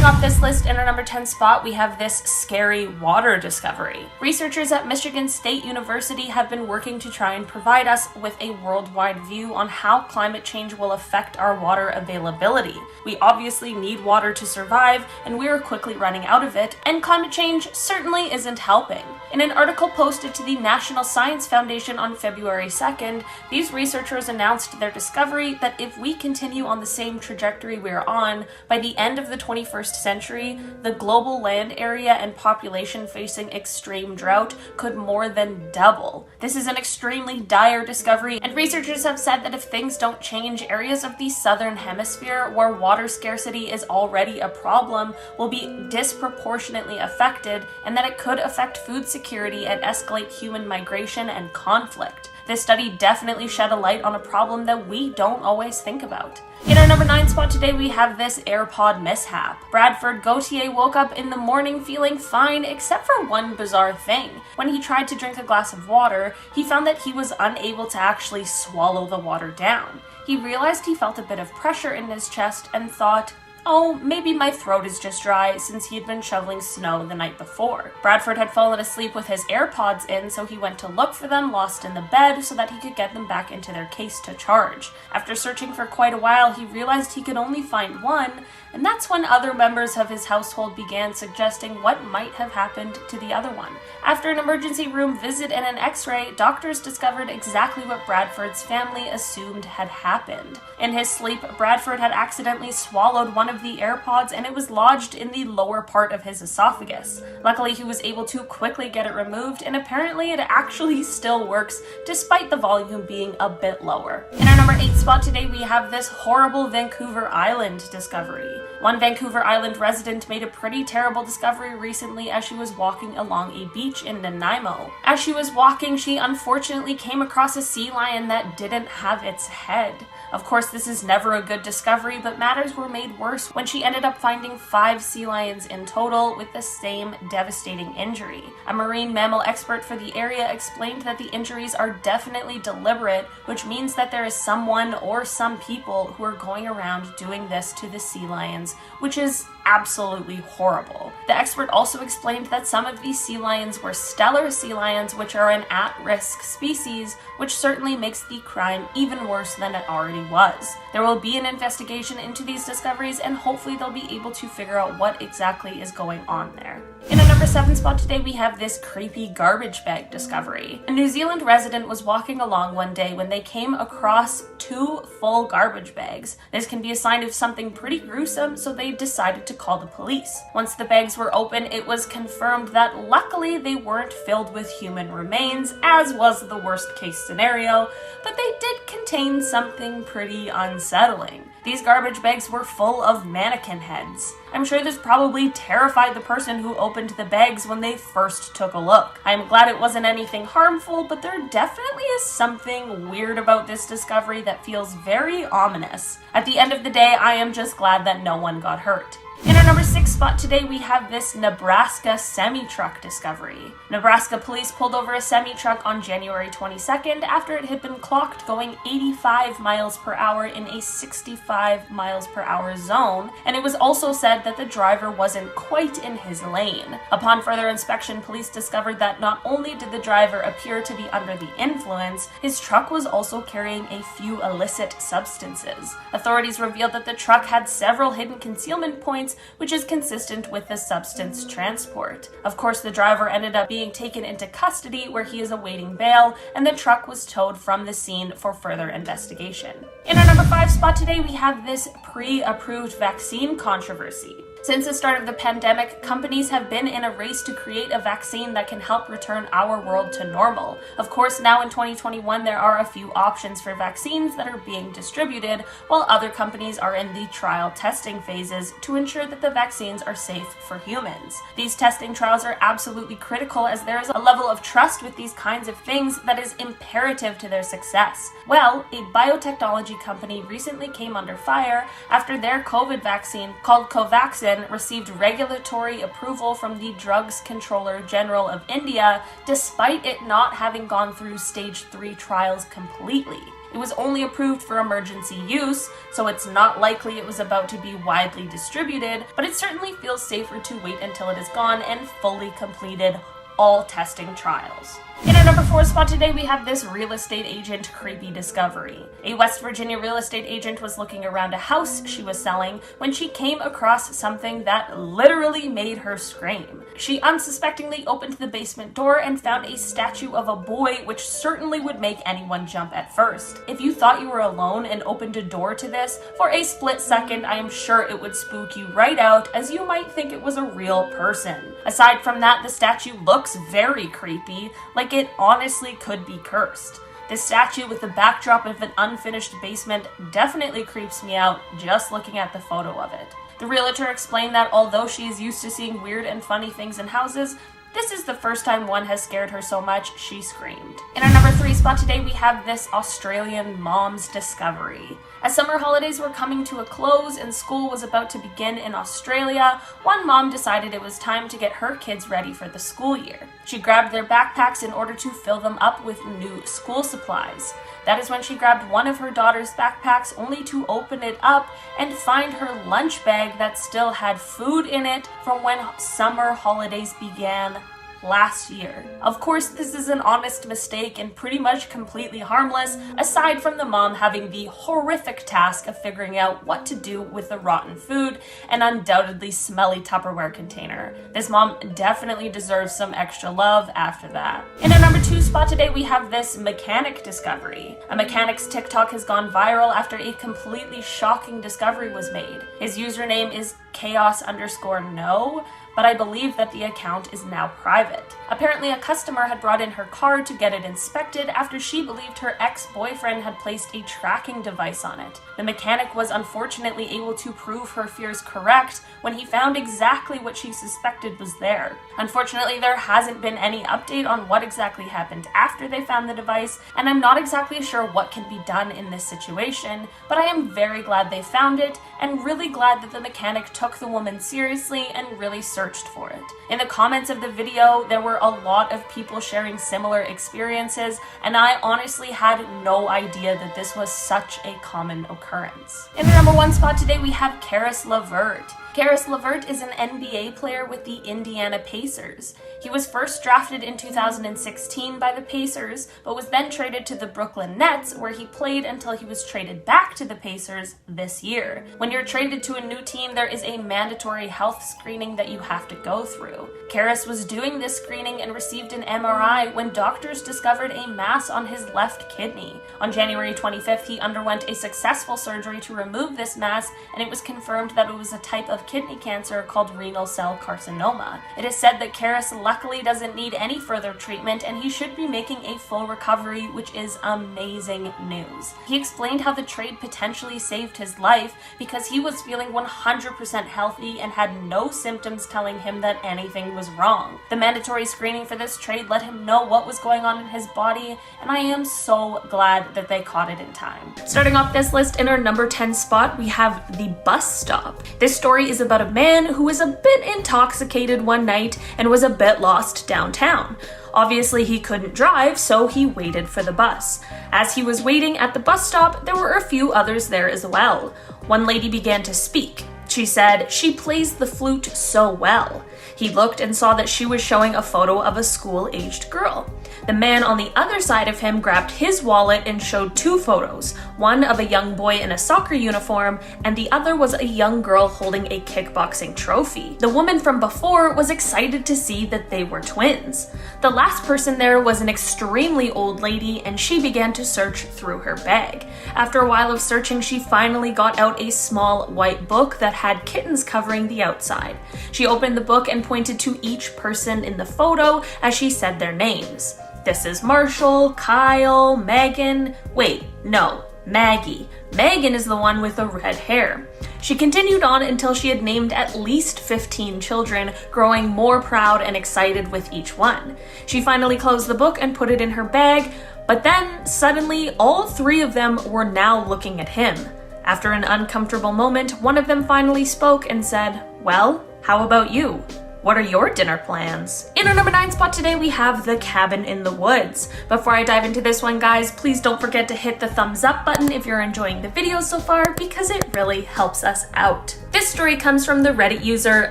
Starting off this list in our number 10 spot, we have this scary water discovery. Researchers at Michigan State University have been working to try and provide us with a worldwide view on how climate change will affect our water availability. We obviously need water to survive, and we are quickly running out of it, and climate change certainly isn't helping. In an article posted to the National Science Foundation on February 2nd, these researchers announced their discovery that if we continue on the same trajectory we're on, by the end of the 21st century, the global land area and population facing extreme drought could more than double. This is an extremely dire discovery, and researchers have said that if things don't change, areas of the southern hemisphere where water scarcity is already a problem will be disproportionately affected, and that it could affect food security and escalate human migration and conflict. This study definitely shed a light on a problem that we don't always think about. In our number 9 spot today, we have this AirPod mishap. Bradford Gauthier woke up in the morning feeling fine, except for one bizarre thing. When he tried to drink a glass of water, he found that he was unable to actually swallow the water down. He realized he felt a bit of pressure in his chest and thought, oh, maybe my throat is just dry, since he had been shoveling snow the night before. Bradford had fallen asleep with his AirPods in, so he went to look for them lost in the bed so that he could get them back into their case to charge. After searching for quite a while, he realized he could only find one, and that's when other members of his household began suggesting what might have happened to the other one. After an emergency room visit and an x-ray, doctors discovered exactly what Bradford's family assumed had happened. In his sleep, Bradford had accidentally swallowed one of the AirPods, and it was lodged in the lower part of his esophagus. Luckily, he was able to quickly get it removed, and apparently it actually still works, despite the volume being a bit lower. In our number 8 spot today, we have this horrible Vancouver Island discovery. One Vancouver Island resident made a pretty terrible discovery recently as she was walking along a beach in Nanaimo. As she was walking, she unfortunately came across a sea lion that didn't have its head. Of course, this is never a good discovery, but matters were made worse when she ended up finding 5 sea lions in total with the same devastating injury. A marine mammal expert for the area explained that the injuries are definitely deliberate, which means that there is someone or some people who are going around doing this to the sea lions, which is absolutely horrible. The expert also explained that some of these sea lions were Steller sea lions, which are an at-risk species, which certainly makes the crime even worse than it already was. There will be an investigation into these discoveries, and hopefully they'll be able to figure out what exactly is going on there. In our number 7 spot today, we have this creepy garbage bag discovery. A New Zealand resident was walking along one day when they came across 2 full garbage bags. This can be a sign of something pretty gruesome, so they decided to call the police. Once the bags were open, it was confirmed that luckily they weren't filled with human remains, as was the worst case scenario, but they did contain something pretty unsettling. These garbage bags were full of mannequin heads. I'm sure this probably terrified the person who opened the bags when they first took a look. I'm glad it wasn't anything harmful, but there definitely is something weird about this discovery that feels very ominous. At the end of the day, I am just glad that no one got hurt. In our number 6 spot today, we have this Nebraska semi-truck discovery. Nebraska police pulled over a semi-truck on January 22nd after it had been clocked going 85 miles per hour in a 65 miles per hour zone, and it was also said that the driver wasn't quite in his lane. Upon further inspection, police discovered that not only did the driver appear to be under the influence, his truck was also carrying a few illicit substances. Authorities revealed that the truck had several hidden concealment points, which is consistent with the substance transport. Of course, the driver ended up being taken into custody where he is awaiting bail, and the truck was towed from the scene for further investigation. In our number 5 spot today, we have this pre-approved vaccine controversy. Since the start of the pandemic, companies have been in a race to create a vaccine that can help return our world to normal. Of course, now in 2021, there are a few options for vaccines that are being distributed, while other companies are in the trial testing phases to ensure that the vaccines are safe for humans. These testing trials are absolutely critical, as there is a level of trust with these kinds of things that is imperative to their success. Well, a biotechnology company recently came under fire after their COVID vaccine, called Covaxin, received regulatory approval from the Drugs Controller General of India, despite it not having gone through stage 3 trials completely. It was only approved for emergency use, so it's not likely it was about to be widely distributed, but it certainly feels safer to wait until it is gone and fully completed all testing trials. In our number 4 spot today, we have this real estate agent creepy discovery. A West Virginia real estate agent was looking around a house she was selling when she came across something that literally made her scream. She unsuspectingly opened the basement door and found a statue of a boy, which certainly would make anyone jump at first. If you thought you were alone and opened a door to this, for a split second, I am sure it would spook you right out, as you might think it was a real person. Aside from that, the statue looks very creepy, like it honestly could be cursed. This statue with the backdrop of an unfinished basement definitely creeps me out just looking at the photo of it. The realtor explained that although she is used to seeing weird and funny things in houses, this is the first time one has scared her so much she screamed. In our number 3 spot today, we have this Australian mom's discovery. As summer holidays were coming to a close and school was about to begin in Australia, one mom decided it was time to get her kids ready for the school year. She grabbed their backpacks in order to fill them up with new school supplies. That is when she grabbed one of her daughter's backpacks, only to open it up and find her lunch bag that still had food in it from when summer holidays began last year. Of course, this is an honest mistake and pretty much completely harmless, aside from the mom having the horrific task of figuring out what to do with the rotten food and undoubtedly smelly Tupperware container. This mom definitely deserves some extra love after that. In our number 2 spot today, we have this mechanic discovery. A mechanic's TikTok has gone viral after a completely shocking discovery was made. His username is chaos_no, but I believe that the account is now private. Apparently, a customer had brought in her car to get it inspected after she believed her ex-boyfriend had placed a tracking device on it. The mechanic was unfortunately able to prove her fears correct when he found exactly what she suspected was there. Unfortunately, there hasn't been any update on what exactly happened after they found the device, and I'm not exactly sure what can be done in this situation, but I am very glad they found it, and really glad that the mechanic took the woman seriously and really searched for it. In the comments of the video, there were a lot of people sharing similar experiences, and I honestly had no idea that this was such a common occurrence. In the number 1 spot today, we have Caris LeVert. Caris LeVert is an NBA player with the Indiana Pacers. He was first drafted in 2016 by the Pacers, but was then traded to the Brooklyn Nets, where he played until he was traded back to the Pacers this year. When you're traded to a new team, there is a mandatory health screening that you have to go through. Caris was doing this screening and received an MRI when doctors discovered a mass on his left kidney. On January 25th, he underwent a successful surgery to remove this mass, and it was confirmed that it was a type of kidney cancer called renal cell carcinoma. It is said that Caris luckily doesn't need any further treatment, and he should be making a full recovery, which is amazing news. He explained how the trade potentially saved his life because he was feeling 100% healthy and had no symptoms telling him that anything was wrong. The mandatory screening for this trade let him know what was going on in his body, and I am so glad that they caught it in time. Starting off this list, in our number 10 spot, we have the bus stop. This story is about a man who was a bit intoxicated one night and was a bit lost downtown. Obviously, he couldn't drive, so he waited for the bus. As he was waiting at the bus stop, there were a few others there as well. One lady began to speak. She said, "She plays the flute so well." He looked and saw that she was showing a photo of a school-aged girl. The man on the other side of him grabbed his wallet and showed 2 photos, one of a young boy in a soccer uniform, and the other was a young girl holding a kickboxing trophy. The woman from before was excited to see that they were twins. The last person there was an extremely old lady, and she began to search through her bag. After a while of searching, she finally got out a small white book that had kittens covering the outside. She opened the book and pointed to each person in the photo as she said their names. This is Marshall, Kyle, Megan. Wait, no, Maggie. Megan is the one with the red hair. She continued on until she had named at least 15 children, growing more proud and excited with each one. She finally closed the book and put it in her bag, but then suddenly all 3 of them were now looking at him. After an uncomfortable moment, one of them finally spoke and said, "Well, how about you?" What are your dinner plans? In our number 9 spot today, we have The Cabin in the Woods. Before I dive into this one, guys, please don't forget to hit the thumbs up button if you're enjoying the video so far, because it really helps us out. This story comes from the Reddit user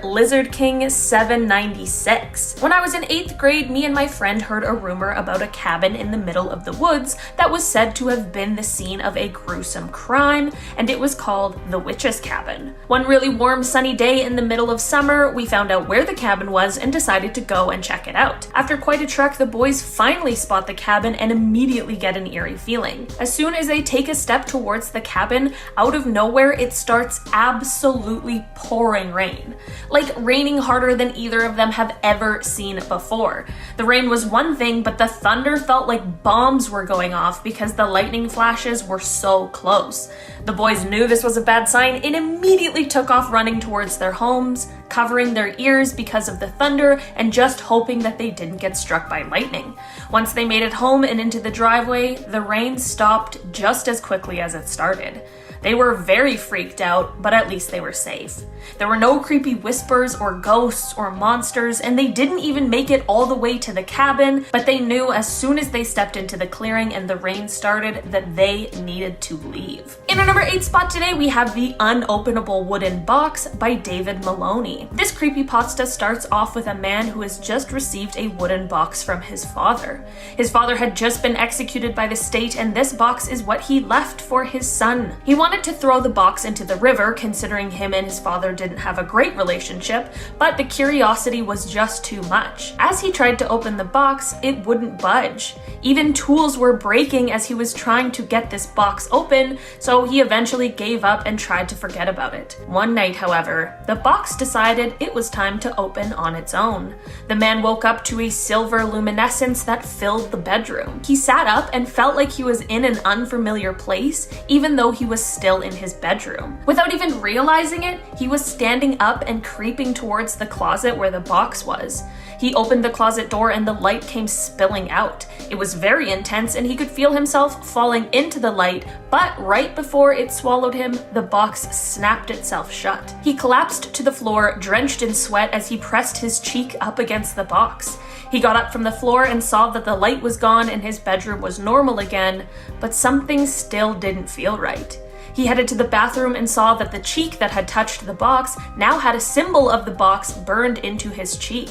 LizardKing796. When I was in 8th grade, me and my friend heard a rumor about a cabin in the middle of the woods that was said to have been the scene of a gruesome crime, and it was called the Witch's Cabin. One really warm, sunny day in the middle of summer, we found out where the cabin was and decided to go and check it out. After quite a trek, the boys finally spot the cabin and immediately get an eerie feeling. As soon as they take a step towards the cabin, out of nowhere it starts absolutely pouring rain. Like raining harder than either of them have ever seen before. The rain was one thing, but the thunder felt like bombs were going off because the lightning flashes were so close. The boys knew this was a bad sign and immediately took off running towards their homes, covering their ears because of the thunder and just hoping that they didn't get struck by lightning. Once they made it home and into the driveway, the rain stopped just as quickly as it started. They were very freaked out, but at least they were safe. There were no creepy whispers or ghosts or monsters, and they didn't even make it all the way to the cabin, but they knew as soon as they stepped into the clearing and the rain started that they needed to leave. In our number 8 spot today, we have The Unopenable Wooden Box by David Maloney. This creepypasta starts off with a man who has just received a wooden box from his father. His father had just been executed by the state, and this box is what he left for his son. He wanted to throw the box into the river, considering him and his father didn't have a great relationship, but the curiosity was just too much. As he tried to open the box, it wouldn't budge. Even tools were breaking as he was trying to get this box open, so he eventually gave up and tried to forget about it. One night, however, the box decided it was time to open on its own. The man woke up to a silver luminescence that filled the bedroom. He sat up and felt like he was in an unfamiliar place, even though he was still in his bedroom. Without even realizing it, he was standing up and creeping towards the closet where the box was. He opened the closet door and the light came spilling out. It was very intense and he could feel himself falling into the light, but right before it swallowed him, the box snapped itself shut. He collapsed to the floor, drenched in sweat as he pressed his cheek up against the box. He got up from the floor and saw that the light was gone and his bedroom was normal again, but something still didn't feel right. He headed to the bathroom and saw that the cheek that had touched the box now had a symbol of the box burned into his cheek.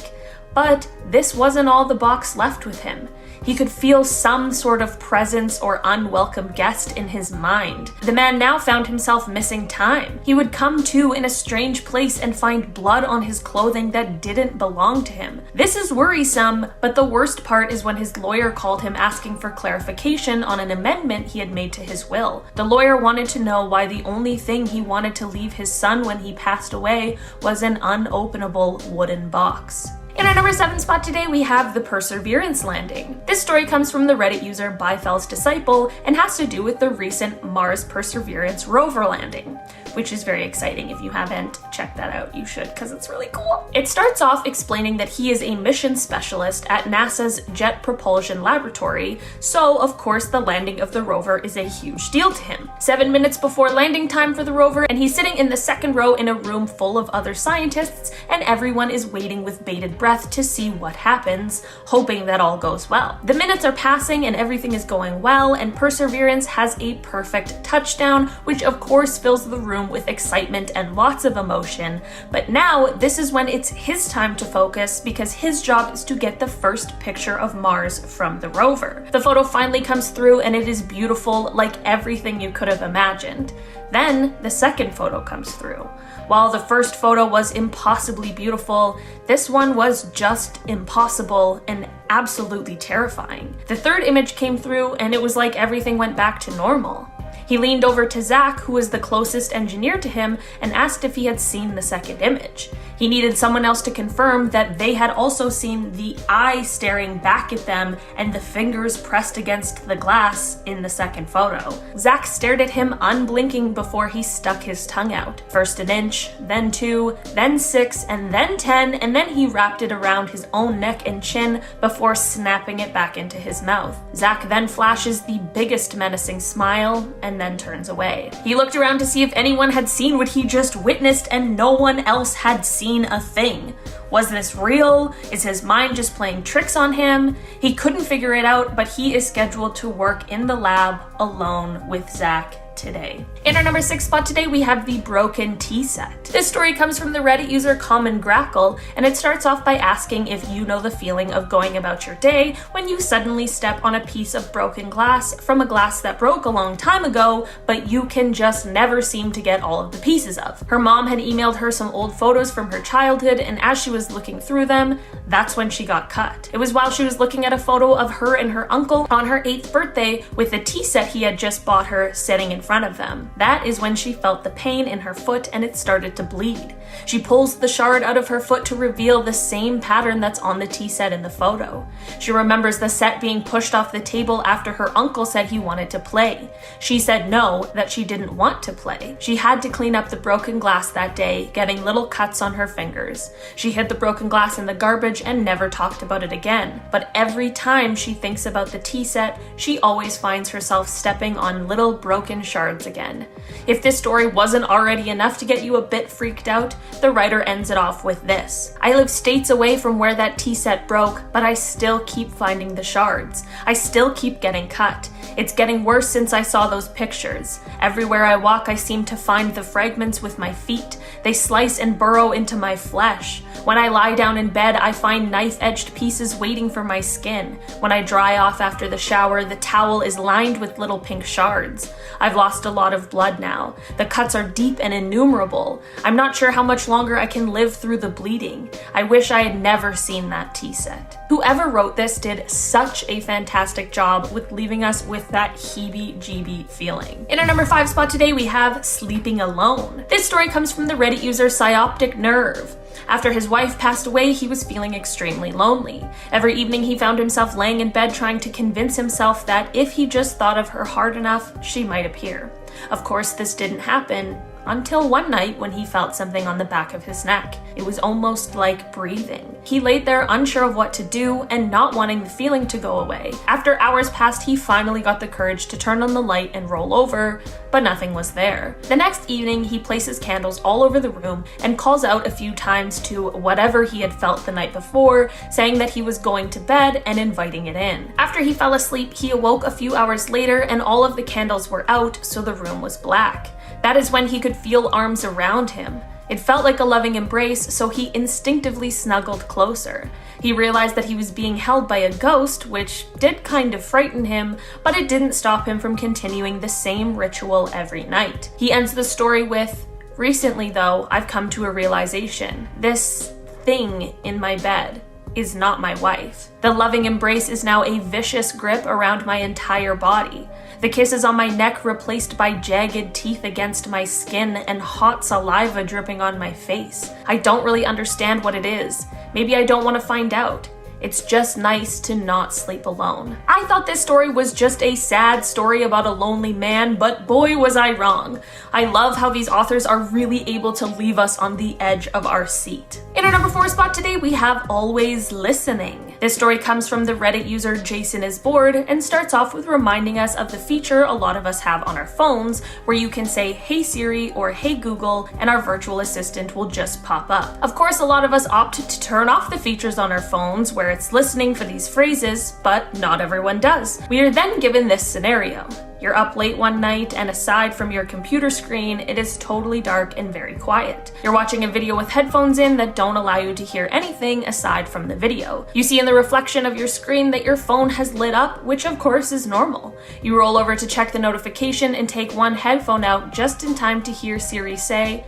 But this wasn't all the box left with him. He could feel some sort of presence or unwelcome guest in his mind. The man now found himself missing time. He would come to in a strange place and find blood on his clothing that didn't belong to him. This is worrisome, but the worst part is when his lawyer called him asking for clarification on an amendment he had made to his will. The lawyer wanted to know why the only thing he wanted to leave his son when he passed away was an unopenable wooden box. In our number 7 spot today, we have The Perseverance Landing. This story comes from the Reddit user Byfel's Disciple and has to do with the recent Mars Perseverance rover landing, which is very exciting. If you haven't checked that out, you should, because it's really cool. It starts off explaining that he is a mission specialist at NASA's Jet Propulsion Laboratory, so of course the landing of the rover is a huge deal to him. 7 minutes before landing time for the rover, and he's sitting in the second row in a room full of other scientists, and everyone is waiting with bated breath to see what happens, hoping that all goes well. The minutes are passing and everything is going well, and Perseverance has a perfect touchdown, which of course fills the room with excitement and lots of emotion. But now this is when it's his time to focus, because his job is to get the first picture of Mars from the rover. The photo finally comes through and it is beautiful, like everything you could have imagined. Then the second photo comes through. While the first photo was impossibly beautiful, this one was just impossible and absolutely terrifying. The third image came through and it was like everything went back to normal. He leaned over to Zach, who was the closest engineer to him, and asked if he had seen the second image. He needed someone else to confirm that they had also seen the eye staring back at them and the fingers pressed against the glass in the second photo. Zach stared at him unblinking before he stuck his tongue out. First an inch, then 2, then 6, and then 10, and then he wrapped it around his own neck and chin before snapping it back into his mouth. Zach then flashes the biggest menacing smile, and and then turns away. He looked around to see if anyone had seen what he just witnessed, and no one else had seen a thing. Was this real? Is his mind just playing tricks on him? He couldn't figure it out, but he is scheduled to work in the lab alone with Zach today. In our number 6 spot today, we have the broken tea set. This story comes from the Reddit user Common Grackle, and it starts off by asking if you know the feeling of going about your day when you suddenly step on a piece of broken glass from a glass that broke a long time ago, but you can just never seem to get all of the pieces of. Her mom had emailed her some old photos from her childhood, and as she was looking through them, that's when she got cut. It was while she was looking at a photo of her and her uncle on her 8th birthday with the tea set he had just bought her sitting in front of them. That is when she felt the pain in her foot and it started to bleed. She pulls the shard out of her foot to reveal the same pattern that's on the tea set in the photo. She remembers the set being pushed off the table after her uncle said he wanted to play. She said no, that she didn't want to play. She had to clean up the broken glass that day, getting little cuts on her fingers. She hid the broken glass in the garbage and never talked about it again. But every time she thinks about the tea set, she always finds herself stepping on little broken shards again. If this story wasn't already enough to get you a bit freaked out, the writer ends it off with this. I live states away from where that tea set broke, but I still keep finding the shards. I still keep getting cut. It's getting worse since I saw those pictures. Everywhere I walk, I seem to find the fragments with my feet. They slice and burrow into my flesh. When I lie down in bed, I find knife-edged pieces waiting for my skin. When I dry off after the shower, the towel is lined with little pink shards. I've lost a lot of blood now. The cuts are deep and innumerable. I'm not sure how much longer I can live through the bleeding. I wish I had never seen that tea set. Whoever wrote this did such a fantastic job with leaving us with that heebie-jeebie feeling. In our number 5 spot today, we have Sleeping Alone. This story comes from the Reddit user Psyoptic Nerve. After his wife passed away, he was feeling extremely lonely. Every evening he found himself laying in bed trying to convince himself that if he just thought of her hard enough, she might appear. Of course, this didn't happen until one night when he felt something on the back of his neck. It was almost like breathing. He laid there unsure of what to do and not wanting the feeling to go away. After hours passed, he finally got the courage to turn on the light and roll over, but nothing was there. The next evening, he places candles all over the room and calls out a few times to whatever he had felt the night before, saying that he was going to bed and inviting it in. After he fell asleep, he awoke a few hours later and all of the candles were out, so the room was black. That is when he could feel arms around him. It felt like a loving embrace, so he instinctively snuggled closer. He realized that he was being held by a ghost, which did kind of frighten him, but it didn't stop him from continuing the same ritual every night. He ends the story with, "Recently though, I've come to a realization. This thing in my bed is not my wife. The loving embrace is now a vicious grip around my entire body. The kisses on my neck replaced by jagged teeth against my skin and hot saliva dripping on my face. I don't really understand what it is. Maybe I don't want to find out. It's just nice to not sleep alone." I thought this story was just a sad story about a lonely man, but boy was I wrong. I love how these authors are really able to leave us on the edge of our seat. In our number 4 spot today, we have Always Listening. This story comes from the Reddit user Jason is Bored and starts off with reminding us of the feature a lot of us have on our phones where you can say, "Hey Siri" or "Hey Google" and our virtual assistant will just pop up. Of course, a lot of us opt to turn off the features on our phones where it's listening for these phrases, but not everyone does. We are then given this scenario. You're up late one night, and aside from your computer screen, it is totally dark and very quiet. You're watching a video with headphones in that don't allow you to hear anything aside from the video. You see in the reflection of your screen that your phone has lit up, which of course is normal. You roll over to check the notification and take one headphone out just in time to hear Siri say,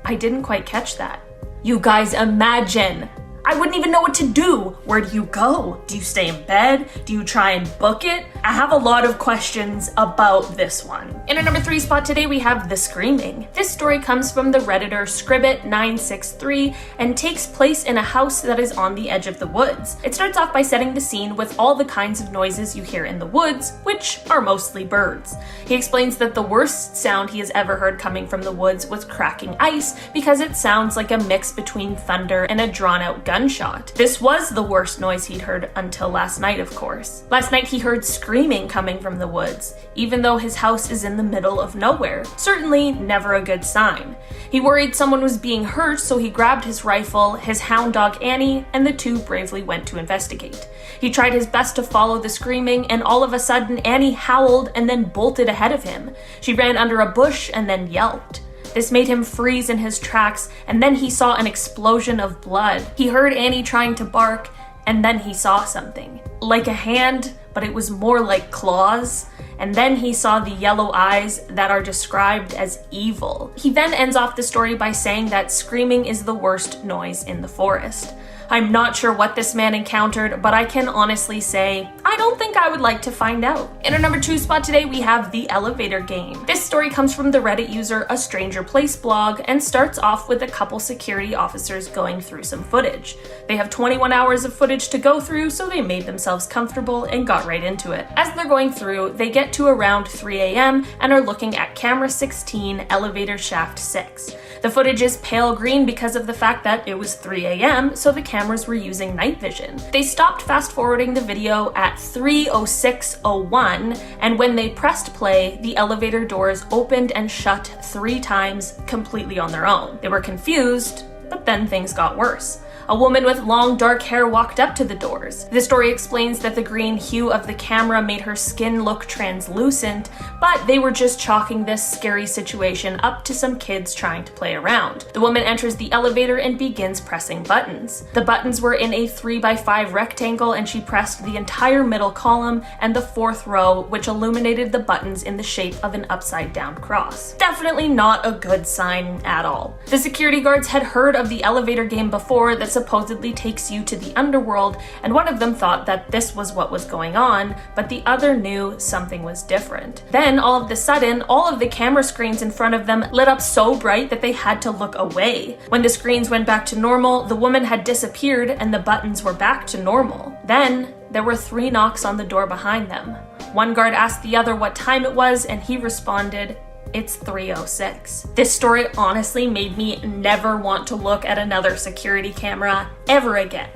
"I didn't quite catch that." You guys imagine! I wouldn't even know what to do. Where do you go? Do you stay in bed? Do you try and book it? I have a lot of questions about this one. In our number 3 spot today, we have The Screaming. This story comes from the Redditor Scribbit963 and takes place in a house that is on the edge of the woods. It starts off by setting the scene with all the kinds of noises you hear in the woods, which are mostly birds. He explains that the worst sound he has ever heard coming from the woods was cracking ice because it sounds like a mix between thunder and a drawn-out gunshot. This was the worst noise he'd heard until last night, of course. Last night he heard screaming coming from the woods, even though his house is in the middle of nowhere. Certainly never a good sign. He worried someone was being hurt, so he grabbed his rifle, his hound dog Annie, and the two bravely went to investigate. He tried his best to follow the screaming, and all of a sudden Annie howled and then bolted ahead of him. She ran under a bush and then yelped. This made him freeze in his tracks, and then he saw an explosion of blood. He heard Annie trying to bark, and then he saw something. Like a hand, but it was more like claws. And then he saw the yellow eyes that are described as evil. He then ends off the story by saying that screaming is the worst noise in the forest. I'm not sure what this man encountered, but I can honestly say, I don't think I would like to find out. In our number 2 spot today, we have the elevator game. This story comes from the Reddit user A Stranger Place blog and starts off with a couple security officers going through some footage. They have 21 hours of footage to go through, so they made themselves comfortable and got right into it. As they're going through, they get to around 3 a.m. and are looking at camera 16, elevator shaft 6. The footage is pale green because of the fact that it was 3 a.m., so the cameras were using night vision. They stopped fast forwarding the video at 3:06:01, and when they pressed play, the elevator doors opened and shut 3 times completely on their own. They were confused, but then things got worse. A woman with long dark hair walked up to the doors. The story explains that the green hue of the camera made her skin look translucent, but they were just chalking this scary situation up to some kids trying to play around. The woman enters the elevator and begins pressing buttons. The buttons were in a 3x5 rectangle, and she pressed the entire middle column and the 4th row, which illuminated the buttons in the shape of an upside down cross. Definitely not a good sign at all. The security guards had heard of the elevator game before that supposedly takes you to the underworld, and one of them thought that this was what was going on, but the other knew something was different. Then, all of a sudden, all of the camera screens in front of them lit up so bright that they had to look away. When the screens went back to normal, the woman had disappeared and the buttons were back to normal. Then, there were 3 knocks on the door behind them. One guard asked the other what time it was, and he responded, "It's 3:06. This story honestly made me never want to look at another security camera ever again,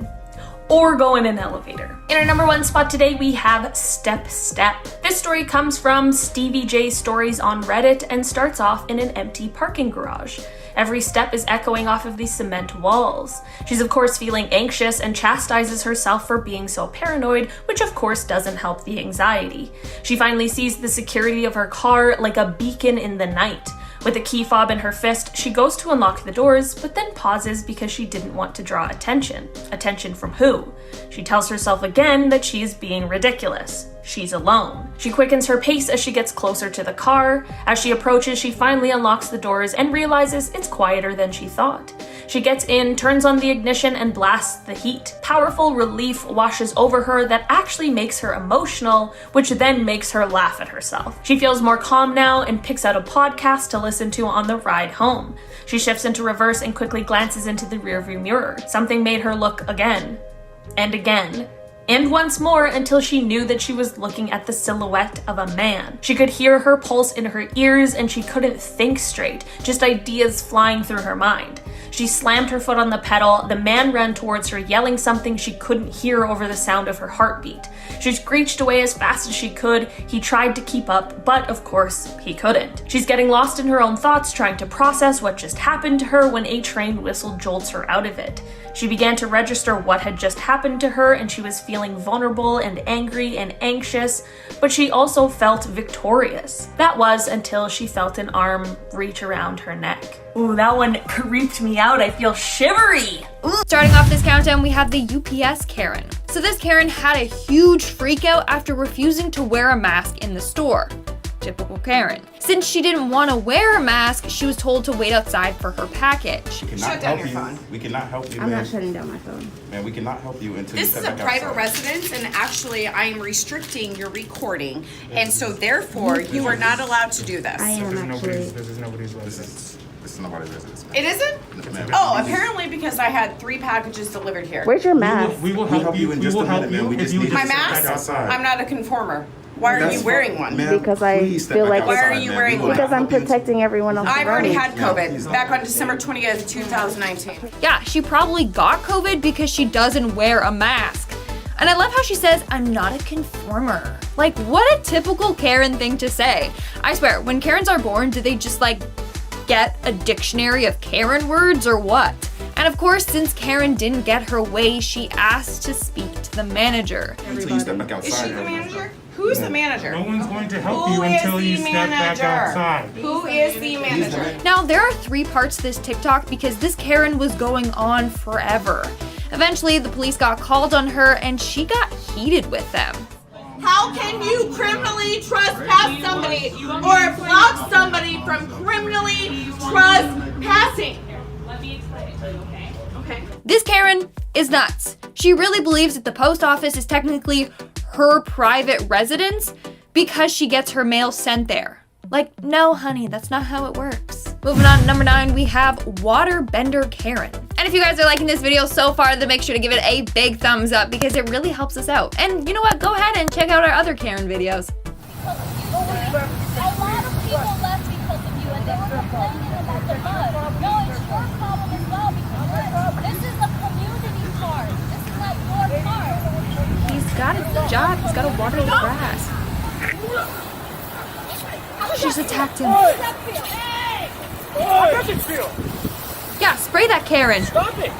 or go in an elevator. In our number 1 spot today, we have Step Step. This story comes from Stevie J Stories on Reddit and starts off in an empty parking garage. Every step is echoing off of the cement walls. She's of course feeling anxious and chastises herself for being so paranoid, which of course doesn't help the anxiety. She finally sees the security of her car like a beacon in the night. With a key fob in her fist, she goes to unlock the doors, but then pauses because she didn't want to draw attention. Attention from who? She tells herself again that she is being ridiculous. She's alone. She quickens her pace as she gets closer to the car. As she approaches, she finally unlocks the doors and realizes it's quieter than she thought. She gets in, turns on the ignition, and blasts the heat. Powerful relief washes over her that actually makes her emotional, which then makes her laugh at herself. She feels more calm now and picks out a podcast to listen to on the ride home. She shifts into reverse and quickly glances into the rearview mirror. Something made her look again, and again, and once more until she knew that she was looking at the silhouette of a man. She could hear her pulse in her ears and she couldn't think straight, just ideas flying through her mind. She slammed her foot on the pedal. The man ran towards her, yelling something she couldn't hear over the sound of her heartbeat. She screeched away as fast as she could. He tried to keep up, but of course, he couldn't. She's getting lost in her own thoughts, trying to process what just happened to her when a train whistle jolts her out of it. She began to register what had just happened to her, and she was feeling vulnerable and angry and anxious, but she also felt victorious. That was until she felt an arm reach around her neck. Ooh, that one creeped me out. I feel shivery. Ooh. Starting off this countdown, we have the UPS Karen. So this Karen had a huge freak out after refusing to wear a mask in the store. Typical Karen. Since she didn't want to wear a mask, she was told to wait outside for her package. We cannot help you. We cannot help you, I'm man. not shutting down my phone. Man, we cannot help you until This you is step a back private outside. residence, and actually I am restricting your recording, and so therefore you are not allowed to do this. I am actually. This is is nobody's residence. It isn't? Ma'am. Oh, apparently because I had 3 packages delivered here. Where's your mask? We will help you in just a minute, man. We just need you to My step back mask? outside. I'm not a conformer. Why are you wearing one? Ma'am, Because I please step feel back like Why outside, are you ma'am. wearing We will one? Because I'm help you in- protecting everyone else I've around already me. had COVID back on December 20th, 2019. Yeah, she probably got COVID because she doesn't wear a mask. And I love how she says, I'm not a conformer. Like, what a typical Karen thing to say. I swear, when Karens are born, do they just like get a dictionary of Karen words or what? And of course, since Karen didn't get her way, she asked to speak to the manager. Until you step back outside. Is she the manager? Who's the manager? No one's going to help Who you is until you the step back manager? outside. Who is the manager? Now, there are 3 parts to this TikTok because this Karen was going on forever. Eventually, the police got called on her and she got heated with them. How can you criminally trespass somebody or block somebody from criminally trespassing? Let me explain it to you, okay? Okay. This Karen is nuts. She really believes that the post office is technically her private residence because she gets her mail sent there. Like, no, honey, that's not how it works. Moving on to number 9, we have Waterbender Karen. And if you guys are liking this video so far, then make sure to give it a big thumbs up because it really helps us out. And you know what? Go ahead and check out our other Karen videos. A lot of people left because of you, and they were complaining about the mud. No, it's your problem as well because this is a community park. This is not your park. He's got a job. He's got to water the grass. She's attacked him. Yeah, spray that Karen. Stop it!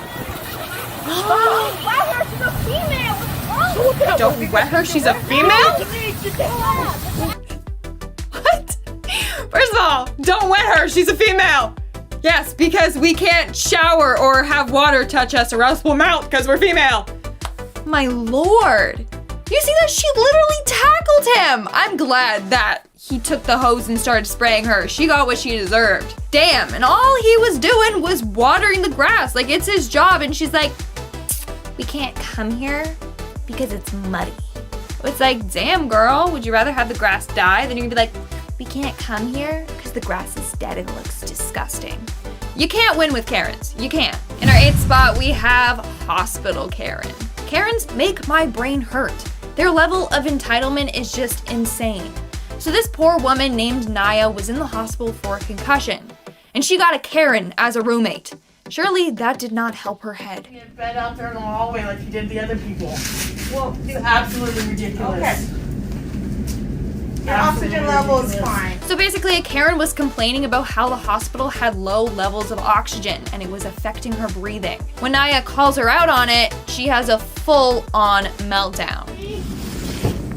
Wet her, she's a female! What's wrong with that? Don't wet her. She's a female? What? First of all, don't wet her. She's a female. Yes, because we can't shower or have water touch us or else we'll melt because we're female. My lord. You see that? She literally tackled him. I'm glad that he took the hose and started spraying her. She got what she deserved. Damn, and all he was doing was watering the grass. Like, it's his job. And she's like, we can't come here because it's muddy. It's like, damn, girl, would you rather have the grass die than you'd be like, we can't come here because the grass is dead and looks disgusting. You can't win with Karens. You can't. In our 8th spot, we have Hospital Karen. Karens make my brain hurt. Their level of entitlement is just insane. So this poor woman named Naya was in the hospital for a concussion, and she got a Karen as a roommate. Surely that did not help her head. Get bed out there in the hallway like you did the other people. Well, it's absolutely ridiculous. Okay. Your oxygen level is fine. So basically, a Karen was complaining about how the hospital had low levels of oxygen and it was affecting her breathing. When Naya calls her out on it, she has a full-on meltdown.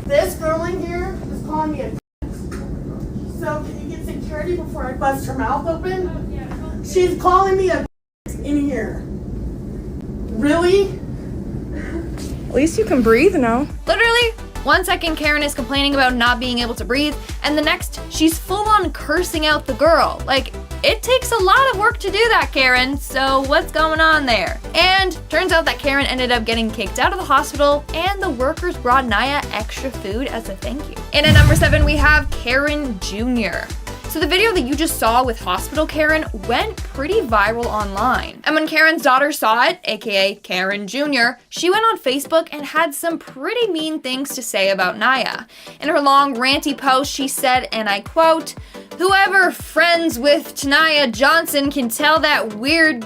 This girl in here is calling me a so can you get security before I bust her mouth open? She's calling me a in here. Really? At least you can breathe now. Literally, 1 second Karen is complaining about not being able to breathe, and the next, she's full-on cursing out the girl. Like, it takes a lot of work to do that, Karen, so what's going on there? And turns out that Karen ended up getting kicked out of the hospital, and the workers brought Naya extra food as a thank you. And at number 7, we have Karen Jr. So the video that you just saw with Hospital Karen went pretty viral online. And when Karen's daughter saw it, aka Karen Jr., she went on Facebook and had some pretty mean things to say about Naya. In her long ranty post, she said, and I quote, "Whoever friends with Tanaya Johnson can tell that weird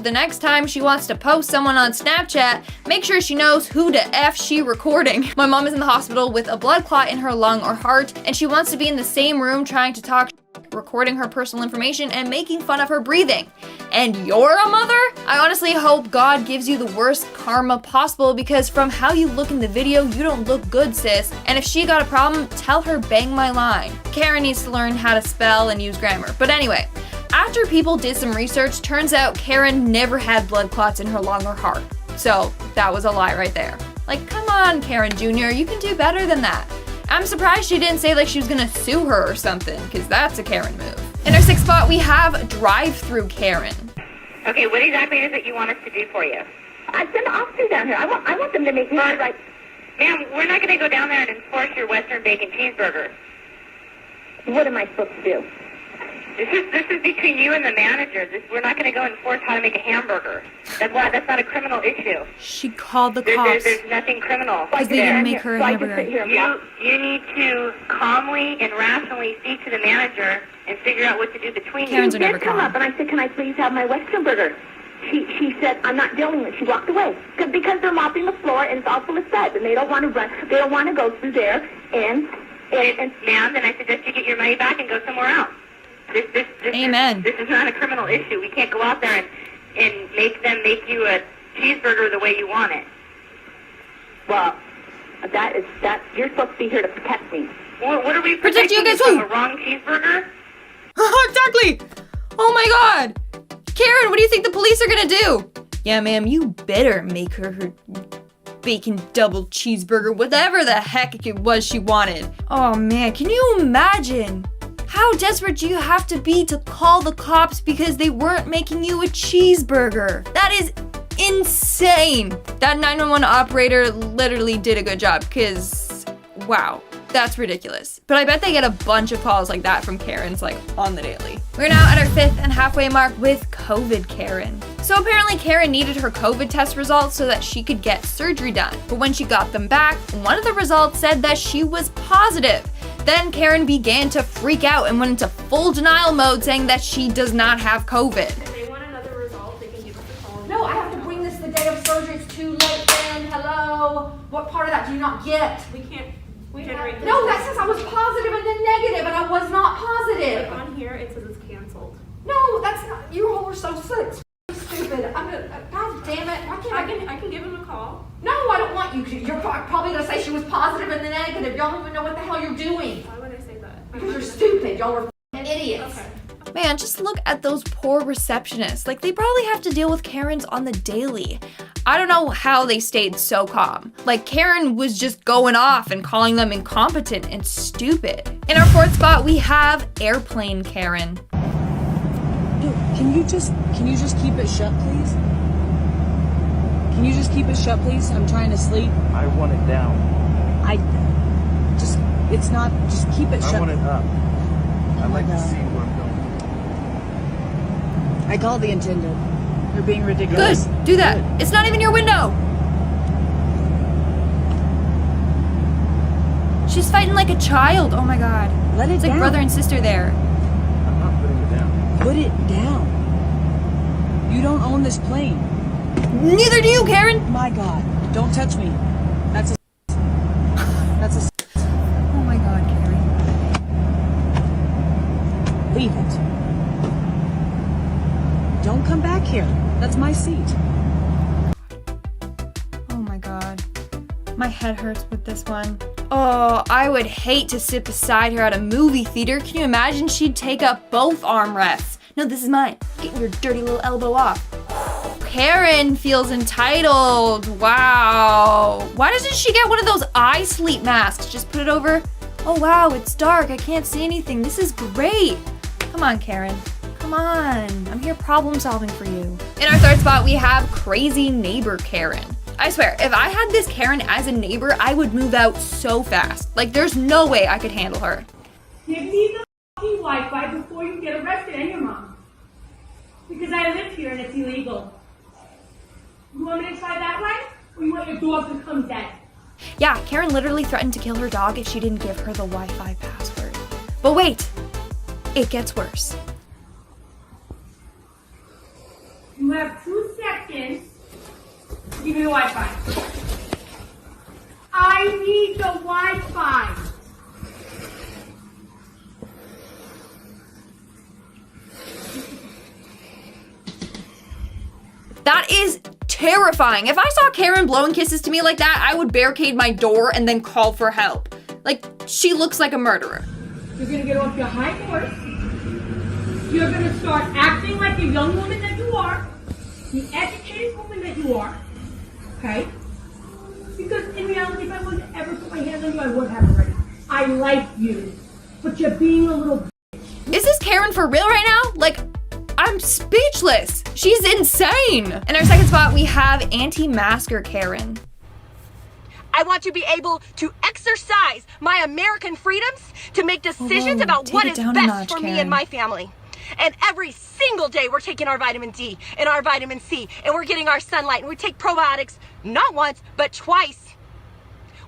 the next time she wants to post someone on Snapchat, make sure she knows who the F she recording. My mom is in the hospital with a blood clot in her lung or heart, and she wants to be in the same room trying to talk, recording her personal information and making fun of her breathing. And you're a mother? I honestly hope God gives you the worst karma possible because from how you look in the video, you don't look good, sis. And if she got a problem, tell her bang my line." Karen needs to learn how to spell and use grammar. But anyway, after people did some research, turns out Karen never had blood clots in her lung or heart. So that was a lie right there. Like, come on, Karen Jr., you can do better than that. I'm surprised she didn't say like she was gonna sue her or something, because that's a Karen move. In our 6th spot, we have Drive-Through Karen. Okay, what exactly is it you want us to do for you? I send the officers down here. I want them to make me right. Ma'am, we're not going to go down there and enforce your Western bacon cheeseburger. What am I supposed to do? This is between you and the manager. We're not going to go enforce how to make a hamburger. That's not a criminal issue. She called the cops. There's nothing criminal. Because they didn't make her a hamburger. You need to calmly and rationally speak to the manager and figure out what to do between you. Karens are never come calm. up and I said, can I please have my Western burger? She said, I'm not dealing with it. She walked away. Because they're mopping the floor and it's all full of suds and they don't want to run. They don't want to go through there and ma'am, then I suggest you get your money back and go somewhere else. Amen. This is not a criminal issue. We can't go out there and make them make you a cheeseburger the way you want it. Well, you're supposed to be here to protect me. What are we protecting? You guys from who? a wrong cheeseburger? Exactly. Oh my god. Karen, what do you think the police are gonna do? Yeah, ma'am, you better make her bacon double cheeseburger, whatever the heck it was she wanted. Oh man, can you imagine? How desperate do you have to be to call the cops because they weren't making you a cheeseburger? That is insane. That 911 operator literally did a good job because, wow, that's ridiculous. But I bet they get a bunch of calls like that from Karens like on the daily. We're now at our 5th and halfway mark with COVID Karen. So apparently Karen needed her COVID test results so that she could get surgery done. But when she got them back, one of the results said that she was positive. Then Karen began to freak out and went into full denial mode, saying that she does not have COVID. If they want another result, they can give us a call. No, I have to bring this the day of surgery. It's too late then. Hello? What part of that do you not get? We can't generate this. No, that says I was positive and then negative, and I was not positive. On here, it says it's canceled. No, that's not. You all are so sick. Stupid. I'm gonna. God damn it. Why can't I can give him a call. No, I don't want you to. You're probably gonna say she was positive and then negative. Y'all don't even know what the hell you're doing. Why would I say that? Because you're stupid. Y'all are idiots. Okay. Man, just look at those poor receptionists. Like, they probably have to deal with Karens on the daily. I don't know how they stayed so calm. Like, Karen was just going off and calling them incompetent and stupid. In our 4th spot, we have Airplane Karen. Dude, can you just keep it shut, please? Can you just keep it shut, please? I'm trying to sleep. I want it down. Just keep it shut. I want it up. I'd like to God. see where I'm going. I called the attendant. You're being ridiculous. Good, do that. Good. It's not even your window. She's fighting like a child. Oh my god. Let it It's down. like brother and sister there. I'm not putting it down. Put it down. You don't own this plane. Neither do you, Karen. My God. Don't touch me. That's a... Oh my god, Karen. Leave it. Don't come back here. That's my seat. Oh my god. My head hurts with this one. Oh, I would hate to sit beside her at a movie theater. Can you imagine? She'd take up both armrests. No, this is mine. Get your dirty little elbow off. Karen feels entitled. Wow. Why doesn't she get one of those eye sleep masks? Just put it over. Oh wow, it's dark. I can't see anything. This is great. Come on, Karen. Come on. I'm here problem solving for you. In our 3rd spot, we have Crazy Neighbor Karen. I swear, if I had this Karen as a neighbor, I would move out so fast. Like, there's no way I could handle her. Give me the fucking Wi-Fi before you get arrested and your mom. Because I live here and it's illegal. You want me to try that way? Or you want your dog to come dead? Yeah, Karen literally threatened to kill her dog if she didn't give her the Wi-Fi password. But wait, it gets worse. You have 2 seconds to give me the Wi-Fi. I need the Wi-Fi. That is terrifying. If I saw Karen blowing kisses to me like that, I would barricade my door and then call for help. Like, she looks like a murderer. You're gonna get off your hind horse. You're gonna start acting like the young woman that you are, the educated woman that you are, okay? Because in reality, if I would ever put my hands on you, I would have already. I like you, but you're being a little. Is this Karen for real right now? Like, I'm speechless. She's insane. In our 2nd spot, we have anti-masker Karen. I want to be able to exercise my American freedoms to make decisions about what is best for me and my family. And every single day we're taking our vitamin D and our vitamin C and we're getting our sunlight and we take probiotics not once but twice.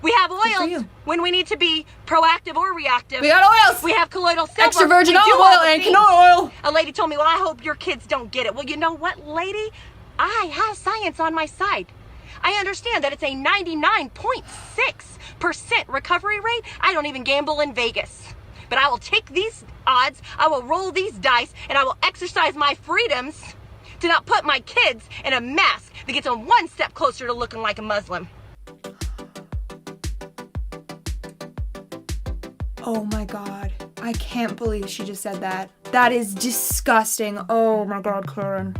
We have oils when we need to be proactive or reactive. We got oils. We have colloidal silver. Extra virgin We do olive all oil the and things. canola oil. A lady told me, well, I hope your kids don't get it. Well, you know what, lady? I have science on my side. I understand that it's a 99.6% recovery rate. I don't even gamble in Vegas. But I will take these odds, I will roll these dice, and I will exercise my freedoms to not put my kids in a mask that gets them one step closer to looking like a Muslim. Oh my God. I can't believe she just said that. That is disgusting. Oh my God, Karen.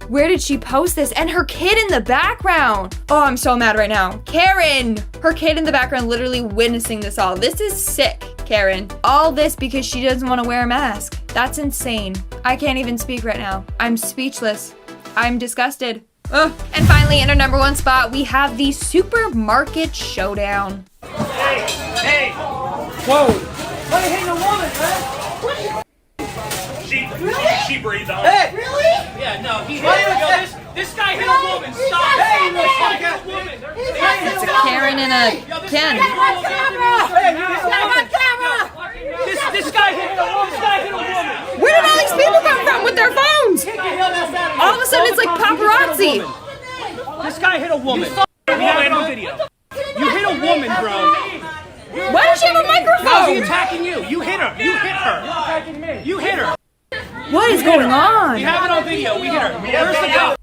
Where did she post this? And her kid in the background. Oh, I'm so mad right now. Karen! Her kid in the background literally witnessing this all. This is sick, Karen. All this because she doesn't want to wear a mask. That's insane. I can't even speak right now. I'm speechless. I'm disgusted. Ugh. And finally, in our number one spot, we have the supermarket showdown. Hey! Whoa! Why are you hitting a woman, man? She breathed on. Hey! Really? Yeah, no, he hit this guy hit a woman. Stop! Hey, you hit a woman. It's a Karen and a Ken. Hey, on camera! This guy hit a woman. Where did all these people come from with their phones? All of a sudden, it's like paparazzi. This guy hit a woman. We have it on video. You hit a woman, bro. Why does she have a microphone? How's he attacking you? You hit her. You hit her. You're attacking me. You hit her. What is going on? We have it on video. We hit her. Where's the cop?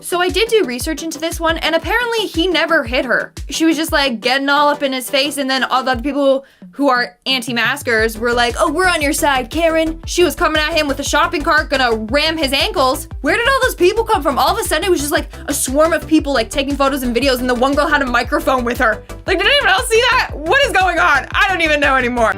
So I did do research into this one, and apparently he never hit her. She was just like getting all up in his face, and then all the other people who are anti-maskers were like, oh, we're on your side, Karen. She was coming at him with a shopping cart, gonna ram his ankles. Where did all those people come from? All of a sudden, it was just like a swarm of people like taking photos and videos, and the one girl had a microphone with her. Like, did anyone else see that? What is going on? I don't even know anymore.